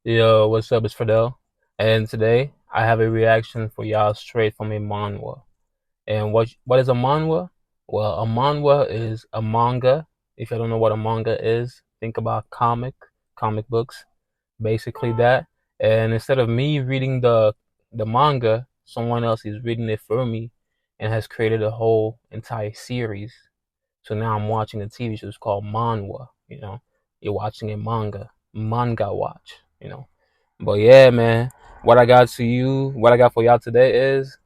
Yo, what's up? It's Fidel, and today I have a reaction for y'all straight from a manhwa. And what is a manhwa? Well, a manhwa is a manga. If you don't know what a manga is, think about comic books, basically that. And instead of me reading the manga, someone else is reading it for me, and has created a whole entire series. So now I'm watching a TV show. It's called manhwa. You're watching a manga watch. But yeah, man, what I got for y'all today is,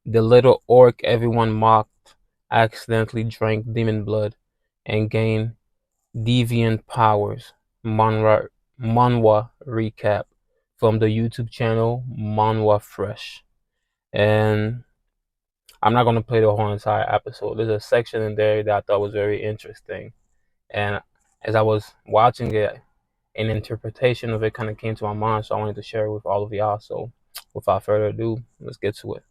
the little orc everyone mocked accidentally drank demon blood and gained deviant powers. Manhwa recap from the YouTube channel Manhwa Fresh. And I'm not gonna play the whole entire episode. There's a section in there that I thought was very interesting. And as I was watching it, an interpretation of it kind of came to my mind, so I wanted to share it with all of y'all. So without further ado, let's get to it.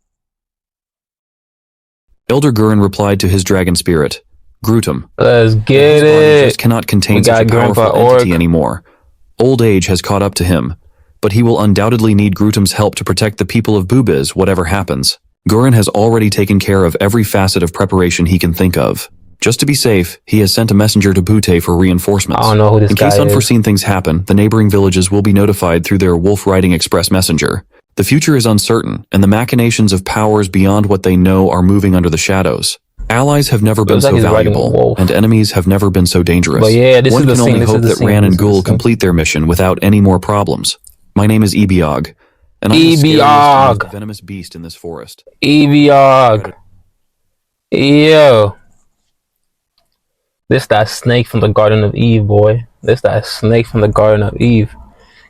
Elder Gurren replied to his dragon spirit, Grutum. Let's get his body it. just cannot contain such a powerful entity anymore. Old age has caught up to him, but he will undoubtedly need Grutum's help to protect the people of Bubiz, whatever happens. Gurren has already taken care of every facet of preparation he can think of. Just to be safe, he has sent a messenger to Butte for reinforcements. I don't know who this guy is. In case unforeseen things happen, the neighboring villages will be notified through their wolf riding express messenger. The future is uncertain, and the machinations of powers beyond what they know are moving under the shadows. Allies have never been so valuable, and enemies have never been so dangerous. But yeah, one can only hope that Ran and Ghoul complete their mission without any more problems. My name is Ebiog, and I'm the scariest and venomous beast in this forest. Ebiog. Yo. This that snake from the Garden of Eve, boy. This that snake from the Garden of Eve.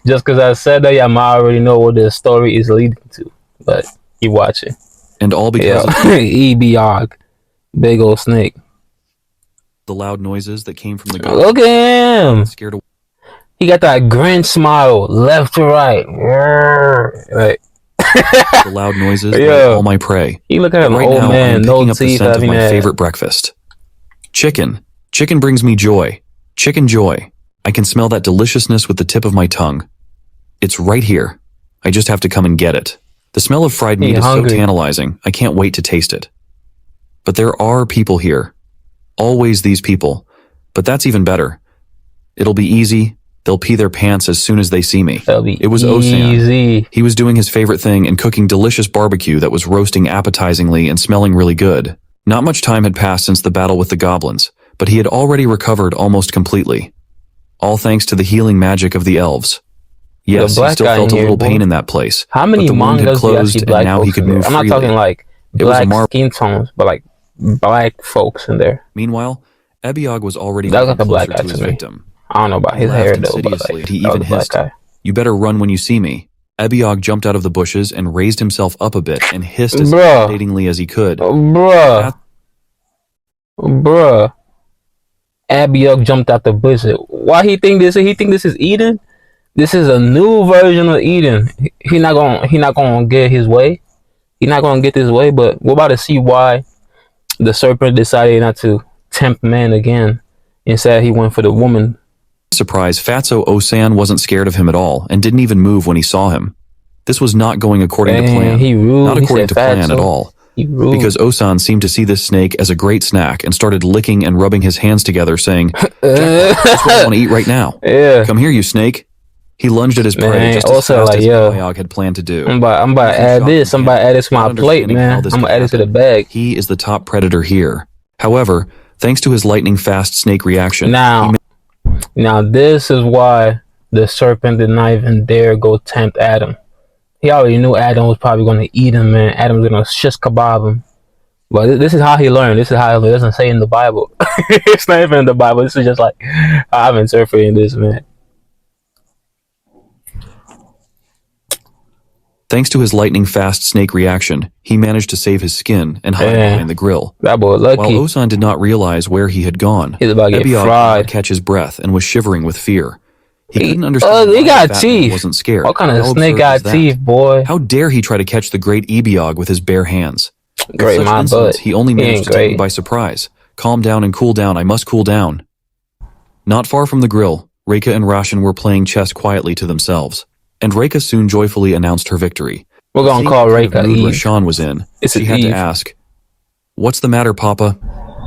Just because I said that, y'all might already know what the story is leading to. But keep watching. And all because of Ebiog. Big old snake. The loud noises that came from the garden. Look at him! Scared away. He got that grin smile, left to right. Right. The loud noises that all my prey. You look at him, right old now, man, I'm no picking up the teeth, scent of my having favorite breakfast. Chicken. Chicken brings me joy. Chicken joy. I can smell that deliciousness with the tip of my tongue. It's right here. I just have to come and get it. The smell of fried meat is so tantalizing, I can't wait to taste it. But there are people here. Always these people. But that's even better. It'll be easy. They'll pee their pants as soon as they see me. It was Osan. He was doing his favorite thing and cooking delicious barbecue that was roasting appetizingly and smelling really good. Not much time had passed since the battle with the goblins, but he had already recovered almost completely. All thanks to the healing magic of the elves. Yes, he still felt a little pain in that place. How many mangas do you see black now folks he could in there? move I'm not freely. talking like black skin tones, but like black folks in there. Meanwhile, Ebiog was already That was like a black closer guy to his to me. victim. I don't know about his hair though, but like, he even hissed, "You better run when you see me." Ebiog jumped out of the bushes and raised himself up a bit and hissed as intimidatingly as he could. Bruh. Ebiog jumped out the bushes. Why he think this? He think this is Eden? This is a new version of Eden. He not gonna get his way. He not gonna get his way. But we're about to see why the serpent decided not to tempt man again. Instead, he went for the woman. Surprise, Fatso Osan wasn't scared of him at all and didn't even move when he saw him. This was not going according to plan. Not according to plan at all. Because Osan seemed to see this snake as a great snack and started licking and rubbing his hands together, saying, "That's what I want to eat right now. Come here, you snake." He lunged at his prey just as fast as Ebiog had planned to do. I'm about to add this. I'm about to add this to my plate, man. I'm gonna add it to the bag. He is the top predator here. However, thanks to his lightning-fast snake reaction, now this is why the serpent did not even dare go tempt Adam. He already knew Adam was probably going to eat him, man. Adam was going to shish kebab him. But this is how he learned. This is how he learned. It doesn't say in the Bible. It's not even in the Bible. This is just like how I'm interpreting this, man. Thanks to his lightning-fast snake reaction, he managed to save his skin and hide behind the grill. That boy lucky. While Osan did not realize where he had gone, he's about to get fried. Could catch his breath and was shivering with fear. He couldn't understand why he got teeth. Wasn't scared. What kind of snake got teeth, boy? How dare he try to catch the great Ebiog with his bare hands? Great, my butt. He only managed to take me by surprise. Calm down and cool down. I must cool down. Not far from the grill, Reika and Roshan were playing chess quietly to themselves, and Reika soon joyfully announced her victory. We're gonna call Reika Eve. Roshan was in. It's she had Eve. to ask, "What's the matter, Papa?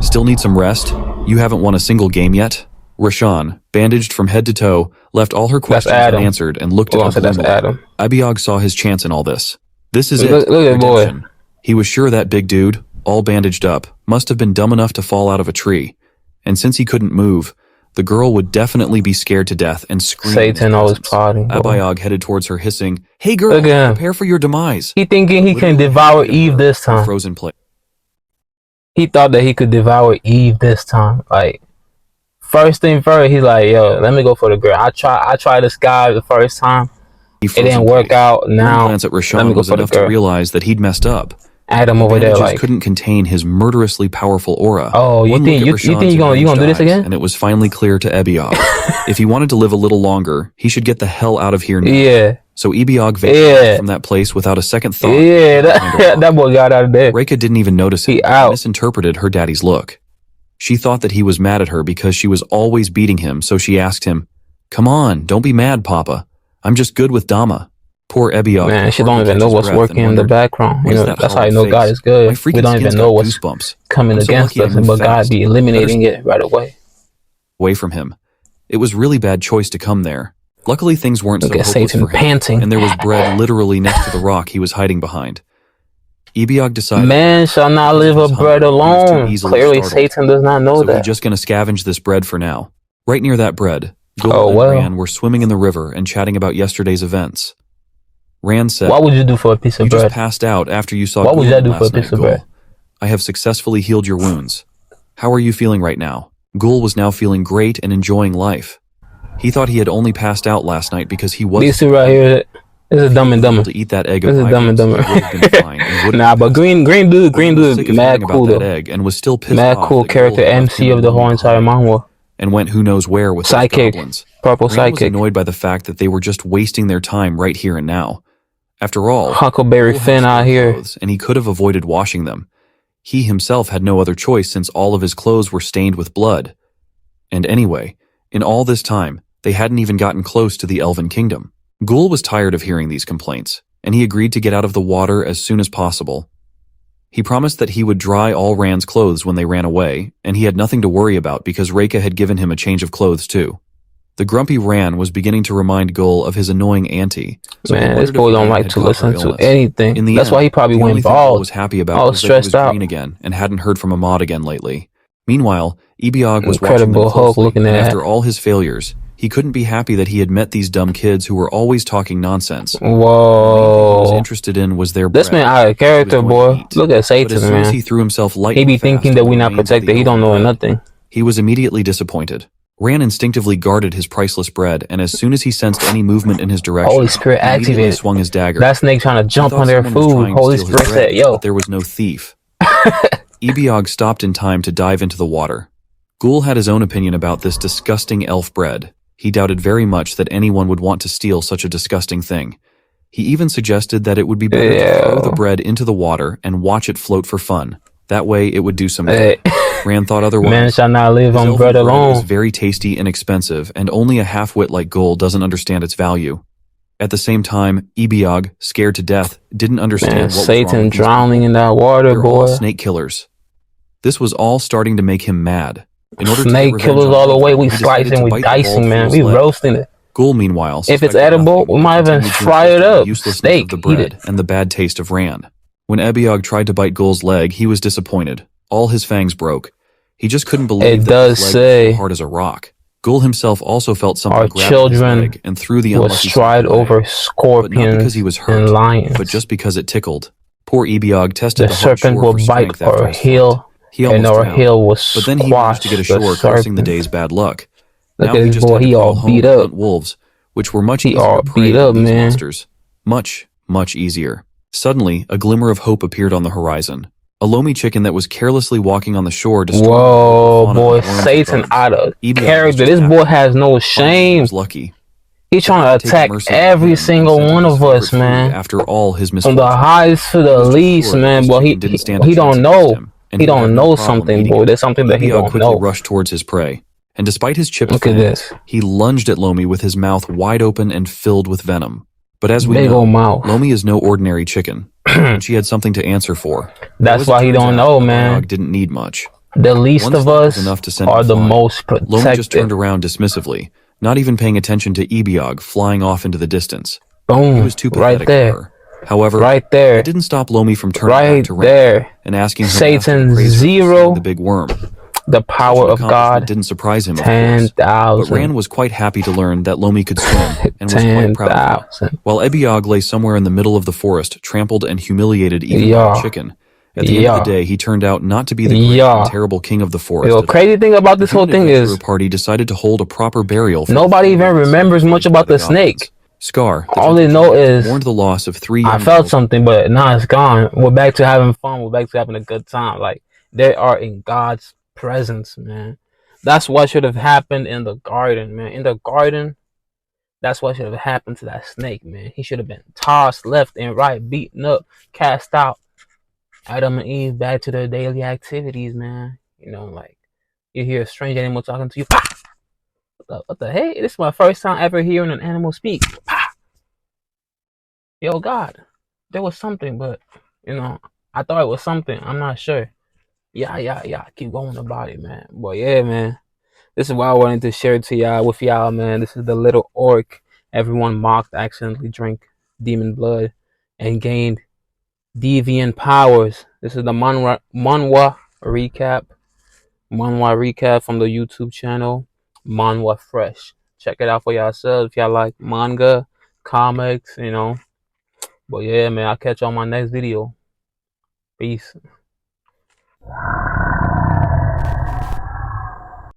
Still need some rest? You haven't won a single game yet?" Roshan, bandaged from head to toe, left all her questions unanswered and looked at him gloomily. Abiog saw his chance in all this. This is it. Look at boy. He was sure that big dude, all bandaged up, must have been dumb enough to fall out of a tree. And since he couldn't move, the girl would definitely be scared to death and scream. Satan always plotting. Abiog headed towards her, hissing, "Hey girl, prepare for your demise." He thinking he can devour Eve this time. Frozen place. He thought that he could devour Eve this time. Like, first thing first, he's like, "Yo, let me go for the girl. I tried this guy the first time. It didn't work out. Now, glance at Roshan was enough to realize that he'd messed up. Adam over there, like, couldn't contain his murderously powerful aura. Oh, you think you're gonna do this again? And it was finally clear to Ebiog. If he wanted to live a little longer, he should get the hell out of here now. Yeah. So Ebiog vacated from that place without a second thought. Yeah, that boy got out of there. Reika didn't even notice it. He misinterpreted her daddy's look. She thought that he was mad at her because she was always beating him, so she asked him, "Come on, don't be mad, Papa. I'm just good with Dama." Poor Ebiog. Man, she don't even know what's working in the background. You know, that's how you know God is good. We don't even know what's coming against us, but God be eliminating it right away. Away from him. It was really bad choice to come there. Luckily, things weren't so hopeless Satan for him, panting. and there was bread literally next to the rock he was hiding behind. Ebiog decided, man shall not live of bread alone. Clearly, Satan does not know that. He's just going to scavenge this bread for now. Right near that bread, Gul and Ran were swimming in the river and chatting about yesterday's events. Ran said, "What would you do for a piece of bread? You just passed out after you saw What would I do for a last piece night, of bread? I have successfully healed your wounds. How are you feeling right now?" Gul was now feeling great and enjoying life. He thought he had only passed out last night because he was. These two right here, this is Dumb and Dumber. To eat that egg this of is Dumb and Dumber. Nah, but green dude, mad cool though. That egg and was still pissed mad off cool character, MC of the whole entire manhwa. And went who knows where with sidekick, goblins. purple Ran was sidekick. Annoyed by the fact that they were just wasting their time right here and now. After all, Huckleberry Finn out here, clothes, and he could have avoided washing them. He himself had no other choice since all of his clothes were stained with blood. And anyway, in all this time, they hadn't even gotten close to the Elven Kingdom. Gul was tired of hearing these complaints, and he agreed to get out of the water as soon as possible. He promised that he would dry all Ran's clothes when they ran away, and he had nothing to worry about because Reika had given him a change of clothes too. The grumpy Ran was beginning to remind Gul of his annoying auntie. So man, this boy don't like to listen to anything. That's why he probably went bald. Was happy about all stressed out green again and hadn't heard from Ahmad again lately. Meanwhile, Ebiog was Incredible watching them Hulk looking at after all his failures, he couldn't be happy that he had met these dumb kids who were always talking nonsense. Whoa! What he was interested in was their bread. This man out of character, boy. Look at Satan, as soon man. As he threw himself he be thinking that we not protected. He don't know nothing. He was immediately disappointed. Ran instinctively guarded his priceless bread, and as soon as he sensed any movement in his direction, Holy Spirit activated. Swung his dagger. That snake trying to jump on their food. Holy Spirit said, "Yo!" But there was no thief. Ebiog stopped in time to dive into the water. Gul had his own opinion about this disgusting elf bread. He doubted very much that anyone would want to steal such a disgusting thing. He even suggested that it would be better to throw the bread into the water and watch it float for fun. That way, it would do some good. Ran thought otherwise. Man shall not live on bread alone. It was very tasty and expensive, and only a half-wit like Gul doesn't understand its value. At the same time, Ebiog, scared to death, didn't understand what Satan was wrong with drowning in that water, They're boy. all snake killers. This was all starting to make him mad. In order snake to killers all the way. We slicing, we dicing, man. We roasting it. Gul, meanwhile, if it's edible, we might even fry it up. Steak, of the bread and the bad taste of Ran. When Ebiog tried to bite Gul's leg, he was disappointed. All his fangs broke. He just couldn't believe that his leg was hard as a rock. Gul himself also felt something grab his leg and threw the unlucky stride over scorpions, but not because he was hurt, and lions, but just because it tickled. Poor Ebiog tested the serpent will bite or heal, and our heel will squash. But then he managed to get ashore, cursing the day's bad luck. Look at this boy, he all beat up. Wolves, which were much easier to prey than these monsters. Much, much easier. Suddenly, a glimmer of hope appeared on the horizon. A loamy chicken that was carelessly walking on the shore destroyed. Whoa, boy, Satan out of character. This boy has no shame. Lucky. He's trying to attack every single one of us, man. After all his from the highest to the least, man. But he don't know. He don't know something, boy. There's something that he don't know. Rushed towards his prey, and despite his chipped Look at fangs, this. he lunged at Lomi with his mouth wide open and filled with venom. But as we Big know, old mouth. Lomi is no ordinary chicken, and she had something to answer for. That's why he don't know, man. Ebiog didn't need much. The least One of slap was us enough to send are him the flying. most Lomi just turned protected. around dismissively, not even paying attention to Ebiog flying off into the distance. He Boom. was too Right pathetic for there. her. However, Right there. that didn't stop Lomi from turning back Right to Ren there. and asking her Satan master to praise her for zero. slaying the big worm. The Such power an of accomplishment God. didn't surprise him, of course. But 10,000. Ran was quite happy to learn that Lomi could swim and was quite proud of her. 10,000. While Ebiog lay somewhere in the middle of the forest, trampled and humiliated even by a chicken. At the end of the day, he turned out not to be the great and terrible king of the forest. The crazy thing about this whole thing is, the party decided to hold a proper burial for nobody even remembers much about the snake. Scar, all they know is mourned the loss of 3 young I felt girls. something, but now it's gone. We're back to having fun. We're back to having a good time. Like, they are in God's presence, man. That's what should have happened in the garden, man. In the garden, that's what should have happened to that snake, man. He should have been tossed left and right, beaten up, cast out. Adam and Eve back to their daily activities, man. You know, like, you hear a strange animal talking to you. Pah! What the hey? This is my first time ever hearing an animal speak. Pah! Yo, God, there was something, but, you know, I thought it was something. I'm not sure. Yeah. Keep going about it, man. But yeah, man. This is what I wanted to share to y'all with y'all, man. This is the little orc everyone mocked, accidentally drank demon blood, and gained deviant powers. This is the manwha recap. Manwha recap from the YouTube channel, Manwha Fresh. Check it out for yourselves if y'all like manga, comics, you know. But yeah, man, I'll catch you on my next video. Peace.